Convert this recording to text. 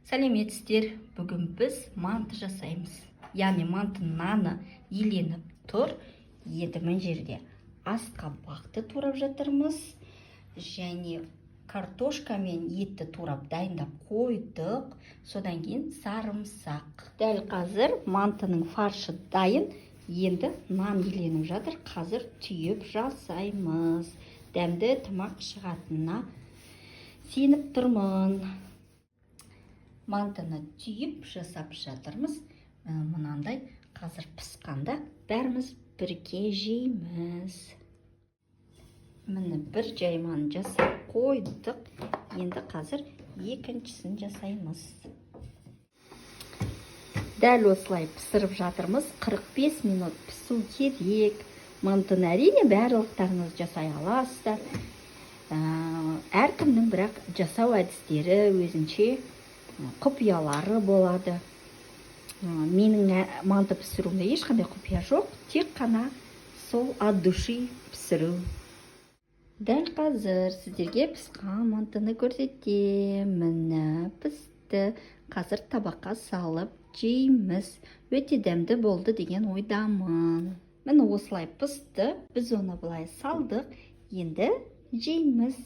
Сәлеметсіздер, бүгін біз манты жасаймыз. Яғни манты наны еленіп тұр. Енді мына жерде асқа бақты турап жатырмыз. Және картошка мен етті турап дайындап қойдық. Содан кейін сарымсақ. Дәл қазір мантының фаршы дайын. Енді нан еленіп жатыр. Қазір түйіп жасаймыз. Дәмді тамақ шығатынына сеніп тұрмын. Мантыны түйіп жасап жатырмыз. Мынандай қазір пісқанда бәріміз бірге жейміз. Міне бір жайманы жасап қойдық. Енді қазір екіншісін жасаймыз. Дәл осылай пісіріп жатырмыз. 45 минут пісу керек. Мантыны әрине барлықтарыңыз жасай аласыздар. Әркімнің бірақ жасау әдістері өзінше құпиялары болады. Менің манты пісіруімде ешқандай құпия жоқ, тек қана сол от души пісіру. Дәл қазір сіздерге піскен мантыны көрсетем. Міне пісті. Қазір табаққа салып жейміз. Өте дәмді болды деген ойдамын. Міне осылай пісті. Біз оны былай салдық. Енді жейміз.